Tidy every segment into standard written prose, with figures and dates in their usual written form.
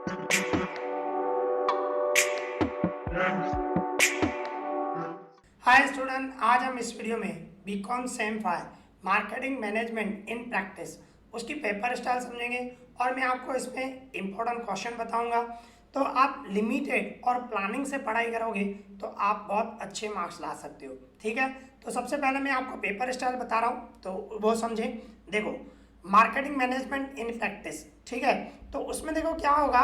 Hi student, आज हम इस वीडियो में BCom sem 5 marketing management in practice उसकी पेपर स्टाइल समझेंगे और मैं आपको इसमें इम्पोर्टेंट क्वेश्चन बताऊंगा। तो आप लिमिटेड और प्लानिंग से पढ़ाई करोगे तो आप बहुत अच्छे मार्क्स ला सकते हो। ठीक है, तो सबसे पहले मैं आपको पेपर स्टाइल बता रहा हूँ तो वो समझें। देखो, मार्केटिंग मैनेजमेंट इन प्रैक्टिस, ठीक है, तो उसमें देखो क्या होगा।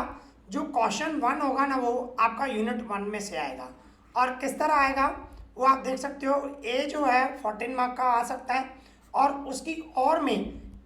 जो क्वेश्चन 1 होगा ना, वो आपका यूनिट 1 में से आएगा। और किस तरह आएगा वो आप देख सकते हो। ए जो है 14 मार्क का आ सकता है और उसकी और में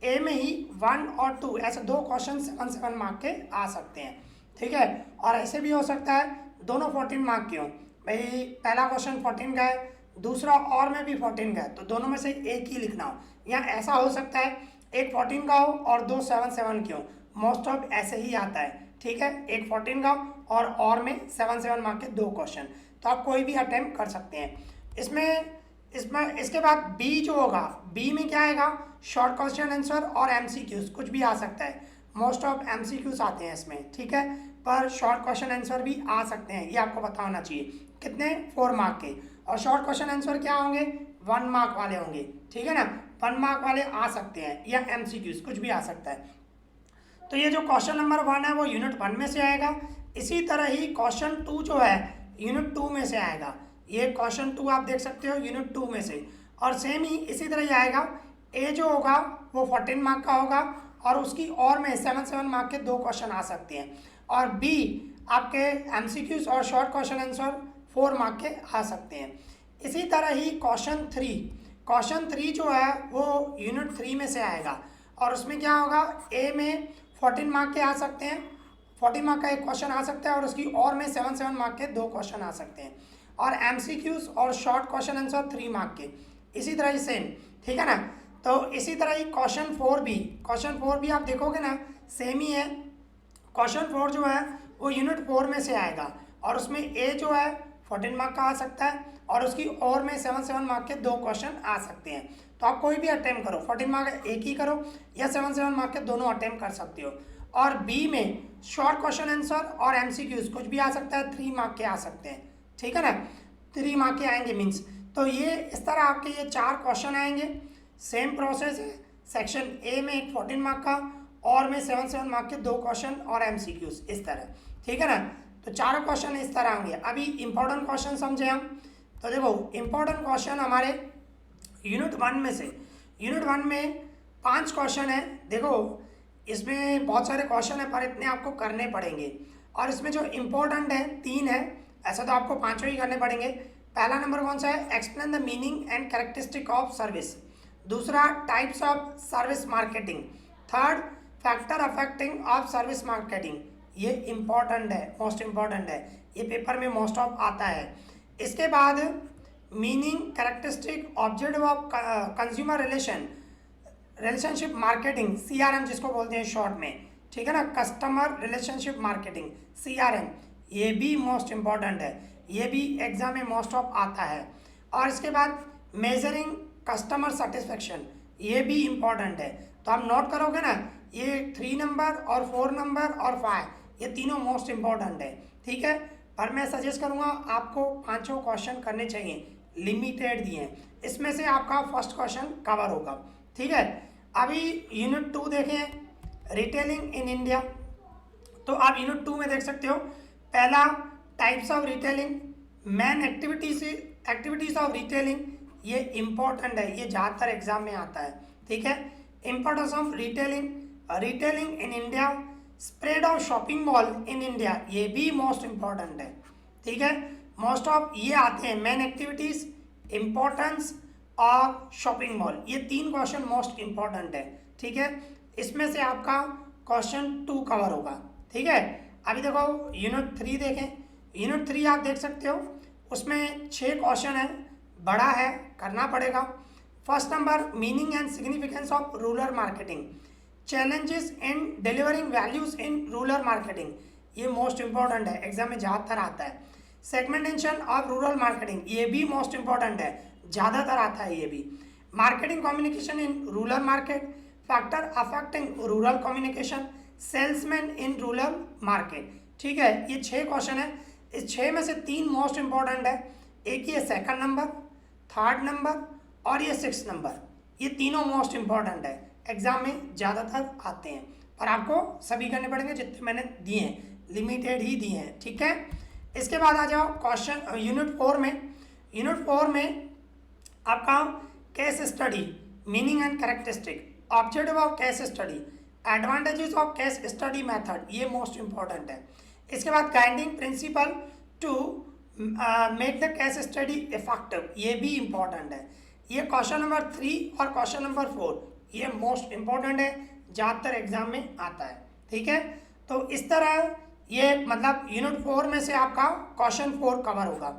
ए में ही 1 और 2 ऐसे दो क्वेश्चन 7 मार्क के आ सकते हैं। ठीक है, और ऐसे भी हो सकता है दोनों 14 मार्क के हो। भाई पहला क्वेश्चन 14 का है, दूसरा और में भी 14 का है, तो दोनों में से एक ही लिखना हो। या ऐसा हो सकता है एक 14 का हो और दो 7 के हो। मोस्ट ऑफ ऐसे ही आता है। ठीक है, एक 14 का और में 7 मार्क के दो क्वेश्चन, तो आप कोई भी अटेम्प्ट कर सकते हैं इसमें। इसके बाद बी जो होगा, बी में क्या आएगा, शॉर्ट क्वेश्चन आंसर और एमसीक्यूज कुछ भी आ सकता है। मोस्ट ऑफ एमसीक्यूज आते हैं इसमें। ठीक है, पर शॉर्ट क्वेश्चन आंसर भी आ सकते हैं, ये आपको पता होना चाहिए। कितने, 4 मार्क के। और शॉर्ट क्वेश्चन आंसर क्या होंगे, 1 मार्क वाले होंगे। ठीक है ना, 1 मार्क वाले आ सकते हैं, या एमसीक्यूज कुछ भी आ सकता है। तो ये जो क्वेश्चन नंबर 1 है वो यूनिट 1 में से आएगा। इसी तरह ही क्वेश्चन 2 जो है यूनिट 2 में से आएगा। ये क्वेश्चन 2 आप देख सकते हो यूनिट 2 में से। और सेम ही इसी तरह ही आएगा। ए जो होगा वो 14 मार्क का होगा और उसकी और में 7 मार्क के दो क्वेश्चन आ सकते हैं। और बी आपके एमसीक्यूज और शॉर्ट क्वेश्चन आंसर 4 मार्क के आ सकते हैं। इसी तरह ही क्वेश्चन 3 जो है वो यूनिट 3 में से आएगा। और उसमें क्या होगा, ए में 14 मार्क के आ सकते हैं, 14 मार्क का एक क्वेश्चन आ सकता है और उसकी और में 7 मार्क के दो क्वेश्चन आ सकते हैं। और एमसीक्यूज और शॉर्ट क्वेश्चन आंसर 3 मार्क के। इसी तरह ही सेम, ठीक है ना। तो इसी तरह ही क्वेश्चन 4 भी आप देखोगे ना, सेम ही है। क्वेश्चन 4 जो है वो यूनिट 4 में से आएगा और उसमें ए जो है 14 मार्क का आ सकता है और उसकी और में 7 मार्क के दो क्वेश्चन आ सकते हैं। तो आप कोई भी अटेम्प्ट करो, 14 मार्क एक ही करो या 7 मार्क के दोनों अटेम्प्ट कर सकते हो। और बी में शॉर्ट क्वेश्चन आंसर और एमसीक्यूज कुछ भी आ सकता है, 3 मार्क के आ सकते हैं। ठीक है ना, 3 मार्क के आएंगे मीन्स। तो ये इस तरह आपके ये 4 क्वेश्चन आएंगे। सेम प्रोसेस है, सेक्शन ए में एक 14 मार्क का और में 7 मार्क के दो क्वेश्चन और एमसीक्यूज इस तरह। ठीक है ना, तो चारों क्वेश्चन इस तरह होंगे। अभी इंपॉर्टेंट क्वेश्चन समझे हम। तो देखो, इंपॉर्टेंट क्वेश्चन हमारे यूनिट 1 में से, यूनिट 1 में 5 क्वेश्चन है। देखो इसमें बहुत सारे क्वेश्चन है पर इतने आपको करने पड़ेंगे। और इसमें जो इम्पोर्टेंट है 3 है, ऐसा तो आपको 5 ही करने पड़ेंगे। पहला नंबर कौन सा है, explain the meaning and characteristic of service. दूसरा, types of service marketing. Third, factor affecting of service marketing. ये इम्पॉर्टेंट है, मोस्ट इम्पॉर्टेंट है, ये पेपर में मोस्ट ऑफ आता है। इसके बाद meaning, characteristic, objective of consumer relationship marketing, CRM जिसको बोलते हैं शॉर्ट में। ठीक है ना, कस्टमर रिलेशनशिप मार्केटिंग, सीआरएम, ये भी मोस्ट इम्पॉर्टेंट है, ये भी एग्जाम में मोस्ट ऑफ आता है। और इसके बाद मेजरिंग कस्टमर सेटिस्फेक्शन, ये भी इम्पॉर्टेंट है। तो आप नोट करोगे ना, ये 3 नंबर और 4 नंबर और 5 ये तीनों मोस्ट इम्पॉर्टेंट है। ठीक है, पर मैं सजेस्ट करूँगा आपको 5 क्वेश्चन करने चाहिए, लिमिटेड दिए हैं, इसमें से आपका फर्स्ट क्वेश्चन कवर होगा। ठीक है, अभी यूनिट 2 देखें, रिटेलिंग इन इंडिया। तो आप यूनिट 2 में देख सकते हो, पहला types of retailing, main activities of retailing, ये इंपॉर्टेंट है, ये ज़्यादातर एग्जाम में आता है। ठीक है, importance of retailing in India, spread of shopping mall in India, ये भी मोस्ट इम्पॉर्टेंट है। ठीक है, मोस्ट ऑफ ये आते हैं, मेन एक्टिविटीज, इंपॉर्टेंस और शॉपिंग मॉल, ये 3 क्वेश्चन मोस्ट इम्पॉर्टेंट है। ठीक है, इसमें से आपका क्वेश्चन 2 कवर होगा। ठीक है, अभी देखो यूनिट 3 देखें। यूनिट 3 आप देख सकते हो, उसमें 6 क्वेश्चन है, बड़ा है, करना पड़ेगा। First number, meaning and significance of rural marketing, challenges in delivering values in rural marketing, ये मोस्ट इंपॉर्टेंट है, एग्जाम में ज़्यादातर आता है। सेगमेंटेशन ऑफ रूरल मार्केटिंग, ये भी मोस्ट इंपॉर्टेंट है, ज़्यादातर आता है ये भी। Marketing communication in rural market, factor affecting rural communication, salesman in rural market. ठीक है, ये 6 क्वेश्चन है। इस 6 में से 3 मोस्ट इंपॉर्टेंट है, एक ये 2nd नंबर, 3rd नंबर और ये 6th नंबर। ये तीनों मोस्ट इंपॉर्टेंट है, एग्जाम में ज़्यादातर आते हैं, पर आपको सभी करने पड़ेंगे जितने मैंने दिए हैं, लिमिटेड ही दिए हैं। ठीक है, इसके बाद आ जाओ क्वेश्चन यूनिट 4 में। यूनिट 4 में आपका case study, meaning and characteristic, objective of case study, advantages of case study method, ये मोस्ट इंपॉर्टेंट है। इसके बाद guiding principle to make the case study effective, ये भी इंपॉर्टेंट है। ये क्वेश्चन नंबर 3 और क्वेश्चन नंबर 4 ये मोस्ट इंपॉर्टेंट है, ज़्यादातर एग्जाम में आता है। ठीक है, तो इस तरह ये मतलब यूनिट 4 में से आपका क्वेश्चन 4 कवर होगा।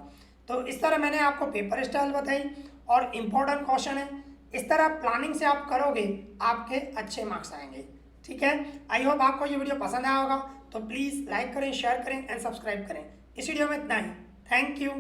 तो इस तरह मैंने आपको पेपर स्टाइल बताई और इम्पोर्टेंट क्वेश्चन है। इस तरह प्लानिंग से आप करोगे, आपके अच्छे मार्क्स आएंगे। ठीक है, आई होप आपको ये वीडियो पसंद आया होगा, तो प्लीज़ लाइक करें, शेयर करें एंड सब्सक्राइब करें। इस वीडियो में इतना ही। Thank you.